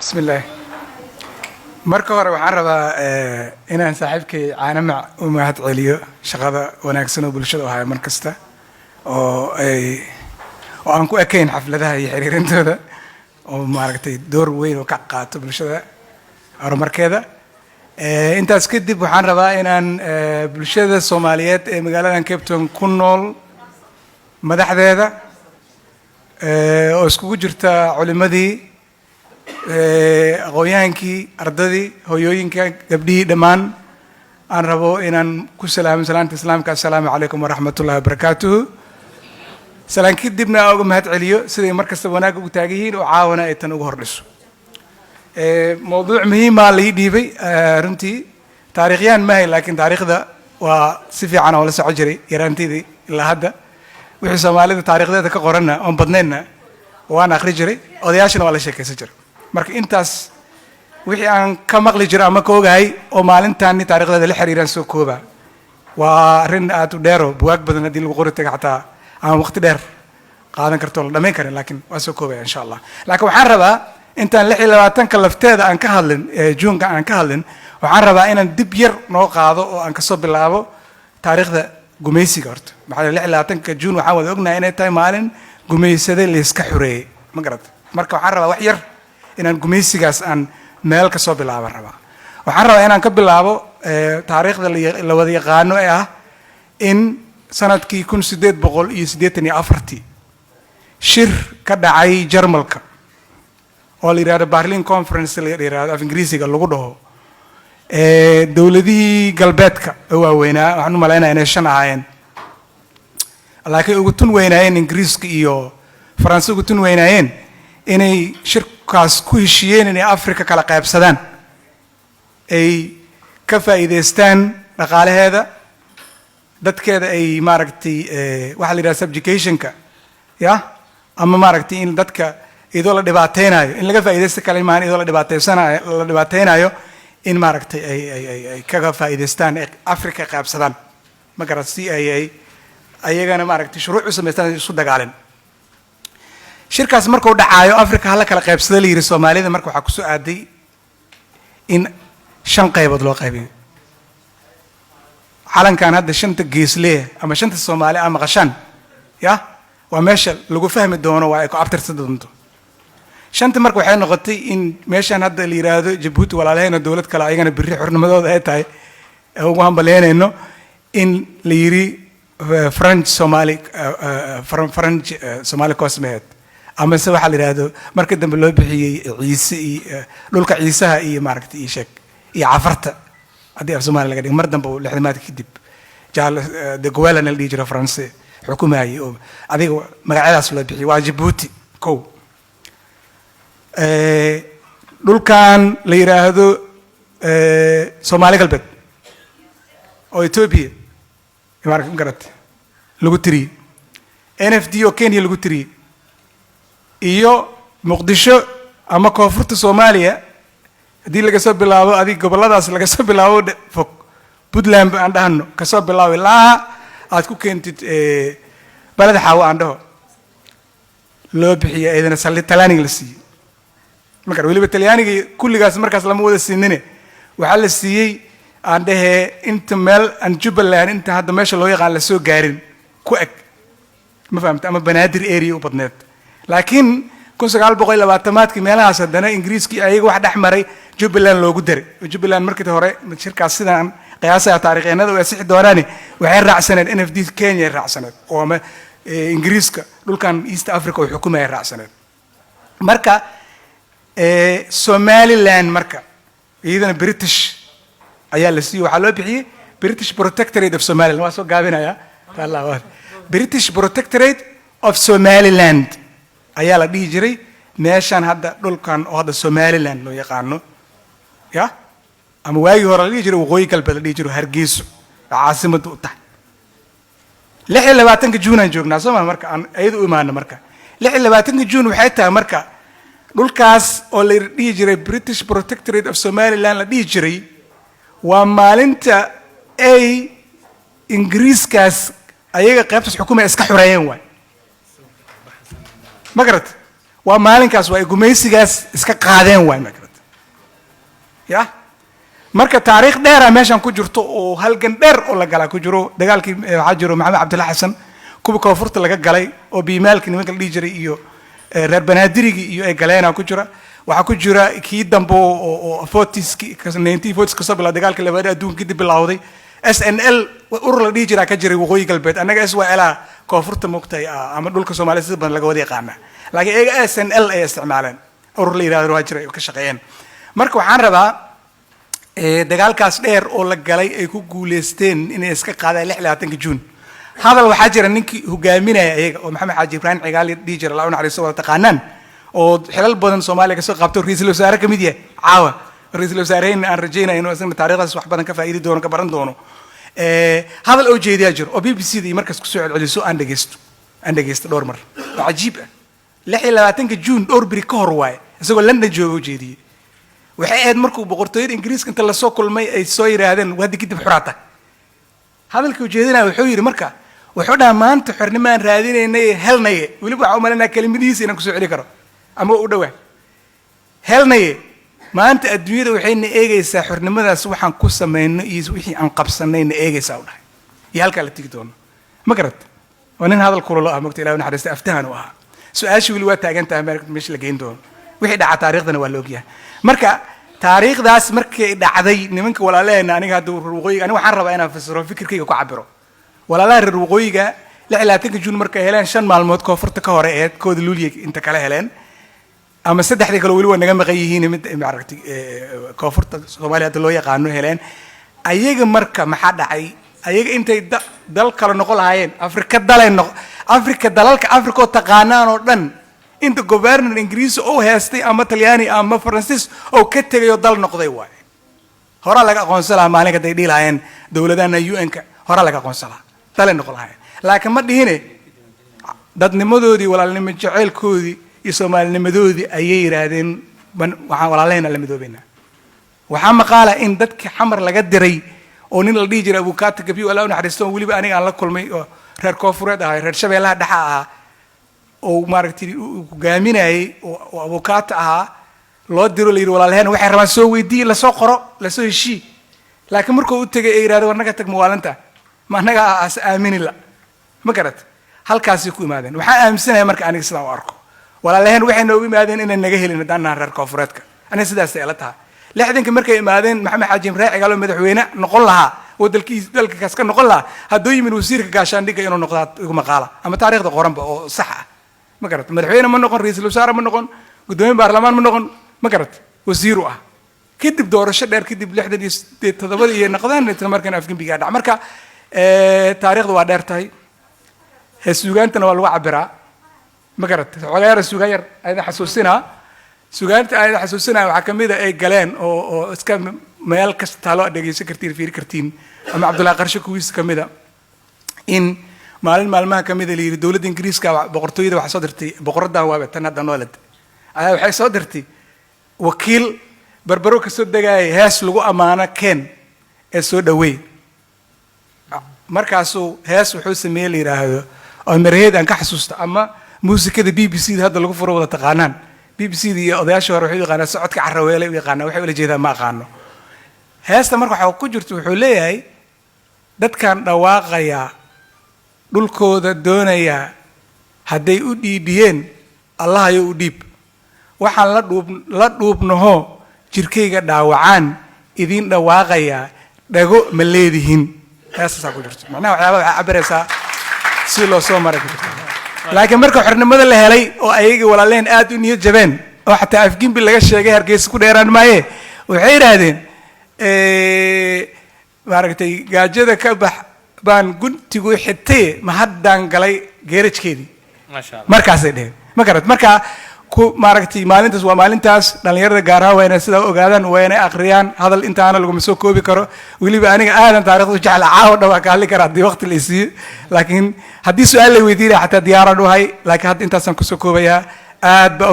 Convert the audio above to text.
بسم الله. marka hore waxaan rabaa inaan saaxiibkay caanamac u mahad celiyo shaqada wanaagsan oo bulshada u hayo markasta oo aan ku ekeyn xafladaha iyo xiriirintooda oo maaragtay door weyn oo ka qaato bulshada horumarkeeda. intaas kadib waxaan rabaa inaan bulshada Soomaaliyeed ee magaalada Cape Town ku nool madaxdeeda oo iskugu jirta culimadii aqoonyahaankii ardadii hooyooyinka gabdhihii dhammaan aan rabo inaan ku salaamo salaanta islaamka assalaamu calaykum waraxmatullahi wabarakaatuhu. salaan kadibna uga mahad celiyo siday markasta wanaag ugu taagan yihiin oo caawana ay tan ugu hordhiso. mowduuc muhiim ah la ii dhiibay runtii taariikhyan maahay laakiin taariikhda waa si fiican oo la socon jiray yaraanteedii ilaa hadda wixii Soomaalida taariikhdeeda ka qoranna oon badnaynna waan akhri jiray odayaashana waa la sheekaysan jiray. marka intaas wixii aan ka maqli jiray ama ka ogahay oo maalintaani taariikhdeeda la xiriiraan soo kooba waa arrin aad u dheer oo buwaag badan haddii lagu qori tago xataa aan waqti dheer qaadan karto la dhammayn karin laakiin waa soo koobaya insha allah. laakiin waxaan rabaa intaan 26 lafteeda aan ka hadlin juunka aan ka hadlin waxaan rabaa inaan dib yar noo qaado oo aan ka soo bilaabo taariikhda gumaysiga horta. maxaa 26 juun waxaan wada ognahay inay tahay maalin gumaysade la iska xureeyay ma garatay. marka waxaan rabaa wax yar inaan gumaysigaas aan meel ka soo bilaaban rabaa. waxaan rabaa inaan ka bilaabo taariikhda la wada yaqaano ee ah in sanadkii 1884 shir ka dhacay Jarmalka oo la yiraahdo Berlin Conference la yiraahdo af Ingiriisiga lagu dhaho dawladihii galbeedka oo waaweynaa waxaan u maleynayaa inay 5 ahaayeen laakiin ugu tun weynaayeen Ingiriiska iyo Faransiiska ugu tun weynaayeen inay shirkaas ku heshiiyeen inay Afrika kala qaybsadaan ay ka faa'iideystaan dhaqaalaheeda dadkeeda ay maaragtay waxa la yiraahdo subjugationka ya ama maaragtay in dadka idoo la dhibaateynayo in laga faa'iideysto kalimaan idoo la dhibaateynayo in maaragtay ay kaga faa'iideystaan Afrika qaybsadaan ma garatay ay ayagana maaragtay shuruuc u sameystaan isu dagaalan. shirkaas markuu dhacaayo Afrika hala kala qaybsado la yiri Soomaalida marka waxa ku soo aaday in 5 qaybood loo qaybiyo. calankan hadda 5 geesle ama 5 Soomaali ama qashan ya waa meesha lagu fahmi doono waa ay ku abtirsan doonto. 5 marka waxay noqotay in meeshan hadda la yiraahdo Djibouti walaalahayna dawlad kale ayagana birri xornimadooda ay tahay ugu hambalyeynayno in la yiri French Somali Cosmet ama se waxa la yiraahdo marka dambe loo bixiyay Ciise iyo dhulka Ciisaha iyo maaragtay sheek iyo Cafarta hadii af Soomaali laga dhig mar dambe 60 kadib jaal de Gaulle la dhigi jiray France xukumayay oo adiga magacyadaas loo bixiyay waa Djibouti kow. dhulkan la yiraahdo Soomaali galbeed oo Ethiopia imaarka garat lagu tiri NFD oo Kenya lagu tiri iyo Muqdisho ama koonfurta Soomaaliya hadii laga soo bilaabo adiga goboladaas laga soo bilaabo fog Puntland aan dhahno ka soo bilaabo ilaa aad ku keentid balada xawa aan dhaho loo bixiyo ayadana Talyaaniga la siiyay. marka waliba Talyaaniga kulligaas markaas lama wada siinine waxa la siiyay aan dhahe inta meel aan Jubaland inta hadda meesha loo yaqaan la soo gaarin ku eg ma fahamta ama Banaadir area u badneed. laakiin 1920 meelahaas haddana Ingiriiskii ayaga wax dhaxmaray Jubaland loogu daray. Jubaland markii hore shirkaas sidaan qiyaasaya taariikheennada oo sixi doonaani waxay raacsaneen NFD Kenya raacsaneed oo ama Ingiriiska dhulkan East Africa oo xukumayay raacsaneed. marka Somaliland marka iyadana British ayaa la siiyay waxa loo bixiyay British Protectorate of Somaliland waa soo gaabinaya Allah British Protectorate of Somaliland ayaa la dhihi jiray meeshan hadda dhulkan oo hadda Somaliland loo yaqaano ya ama waagi hore la dhihi jiray waqooyi galbeed la dhihi jiray Hargeysa caasimadu u tahay. 26 Juun aan joognaa Soomaaliya marka aan ayadu u imaano marka 26 Juun waxay tahay marka dhulkaas oo la dhihi jiray British Protectorate of Somaliland la dhihi jiray waa maalinta ay Ingiriiskaas ayaga qaybtaas xukuumay iska xureeyeen waay ma garat ومالنكاس وإيجوميسيجاس إسكا قادين واي مكرت يا marka taariikh dheer ah meeshan ku jirto oo halgan dheer oo la galay ku jiro dagaalkii waxa jiro maxamed cabdulla xasan kuwa koonfurta laga galay oo biimaalkii nimanka la dhigi jiray iyo reer banaadirigi iyo ay galeena ku jira waxa ku jira kii dambe oo 40s 1940s ka soo bilaa dagaalkii labaad adduunka dib bilowday SNL urur la dhigi jiray ka jiray waqooyi galbeed anaga SYL koonfurta moogtay ama dhulka Soomaaliya sida badan laga wada yaqaan laakiin ayaga SNL ay isticmaaleen urur la yiraahdo waa jiray oo ka shaqeeyeen marka waxaan rabaa dagaalkaas dheer oo la galay ay ku guuleysteen inay iska qaadaan 26 Juun hadal waxa jira ninkii hogaaminaya ayaga oo maxamed xaaji ibrahim cigaali dhijir la unaxariiso wada taqaanaan oo xilal badan Soomaaliya ka soo qabto ra'iisul wasaare ka mid yahay caawa ra'iisul wasaareen aan rajeynaa inuu asna taariikhdaas wax badan ka faa'iidi doono ka baran doono hadal oo jeediya jir oo BBC da markaas ku soo celceliso aan dhageysto dhowr mar ajiib 26 Juun dhowr biri ka hor waay isagoo London joogo jeediyay waxay aad markuu boqortooyada Ingiriiska inta la soo kulmay ay soo yiraahdeen wadi kadib xuraata hadalkii ujeedinaa wuxuu yiri marka wuxuu dhahay maanta xornimaan raadinaynay helnay waliba waxa u maleynaa kelimadiisa inaan ku soo celi karo ama u dhawaa helnay maanta adduunyada waxayna eegaysaa xornimadaas waxaan ku sameeyno iyo wixii aan qabsanayna eegaysaa u dhahay iyo halka la tigi doono ma garad wanin hadal kulula ah magta Ilaahay naxariista aftahan u aha su'aashii wali waa taagan tahay meesha la geyn doono wixii dhaca taariikhdana waa la ogyahay marka taariikhdaas markay dhacday nimanka walaalaheena aniga hadda waqooyiga aniga waxaan rabaa inaan fasiro fikirkayga ku cabiro walaalaha reer waqooyiga 26 Juun markay heleen 5 maalmood koonfurta ka hore ee kooda luuliye inta kala heleen ama saddexdii kale wali waa naga maqan yihiin mid maaragtay koonfurta Soomaaliya hadda loo yaqaano heleen ayaga marka maxaa dhacay ayaga intay dal kala noqon lahaayeen Afrika dalalka Afrika oo taqaanaan oo dhan inta governor Ingiriis oo heestay ama Talyaani ama Faransiis oo ka tagay oo dal noqday waay hore laga aqoonsanaa maalinka ay dhiilayeen dawladana UN-ka hore laga aqoonsanaa dal noqon lahaayeen laakiin ma dhihine dadnimadoodii walaalnimo jaceelkoodii iyo Soomaalinimadoodii ayay yiraahdeen waxaan walaalahayna la midoobayna waxa maqaala in dadka xamar laga diray oo nin la dhigi jiray abukaata gabiyo Ilaahay naxariisto waliba aniga aan la kulmay oo reer Koonfureed ah reer Shabeellaha dhaxa ah oo maaragtay hogaaminayay oo abukaata ah loo diro la yiri walaalahayna waxay rabaan soo weydii la soo qoro la soo heshii laakiin markuu u tagay ay yiraahdo warnaga tag muwaalanta ma anaga aamini la ma garad halkaas ku imaadeen waxa aaminsanahay marka aniga sidaan u arko walaalahayna waxay noogu imaadeen inay naga helin dadna reer Koonfureedka aniga sidaas ay la tahay lixdanka markay imaadeen maxamed xaaji ibrahim cigaalo madaxweyne noqon lahaa dalka kaas ka noqon lahaa hadduu yimid wasiirka gaashaandhigga inuu noqdo igu maqaala ama taariikhda qoranba oo sax ah ma garad madaxweyne ma noqon ra'iisul wasaare ma noqon gudoomiye baarlamaan ma noqon ma garad wasiir ah kadib doorasho dheer kadib 67 iyo noqdaan inta markan afgambiga dhac marka taariikhdu waa dheer tahay heesugaantana waa lagu cabiraa ma garad xogaayar sugaayar ayda xasuusina sugaanta ayda xasuusina waxa kamid ah ay galeen oo iska meel kasta loo dhageysan kartiin fiir kartiin ama Cabdullaahi Qarsho kuwiis kamid ah in maalmaha kamid ah la yiri dawladda Ingiriiska boqortooyada waxa soo dirtay boqoradan waa tan hadda noolad ayaa waxay soo dirtay wakiil barbaro ka soo dagay hees lagu amaano Ken ee soo dhaweey markaasuu hees wuxuu sameeyay la yiraahdo oo mareed aan ka xasuusto ama muusikada BBC da hadda lagu furo wada taqaanaan BBC da iyo odayaasha hore waxay yaqaanaa socodka carraweele u yaqaanaa waxay ula jeedaan ma aqaano heesta marka waxa ku jirto wuxuu leeyahay dadkan dhawaaqaya dhulkooda doonaya hadday u dhiibiyeen Allah ayu u dhiib waxaan la dhuubnaho jirkeyga dhaawacaan idin dhawaaqaya dhago ma leedihiin heestaas ku jirto macnaha waxyaabo waxa cabaraysaa si loo soo maray laakiin marka xornimada la helay oo ayaga walaaleen aad u niyad jabeen oo xataa afgimbi laga sheegay Hargeysa ku dheeraan maaye waxay yiraahdeen maaragtay gaajada ka bax baan guntigu xitay ma haddaan galay geerajkeedii ma sha Allah markaasay dheen ma garad marka ku maaragtay maalintaas waa maalintaas dhalinyarada gaar ahaan wayna sida ogaadaan wayna aqriyaan hadal intaana lagu soo koobi karo waliba aniga aadan taariikhdu jecel caaw dhawa ka hadli karaa di waqti la isii laakiin haddii su'aal la weydiiyo xataa diyaar u hay laakiin hadda intaasan ku soo koobayaa aad ba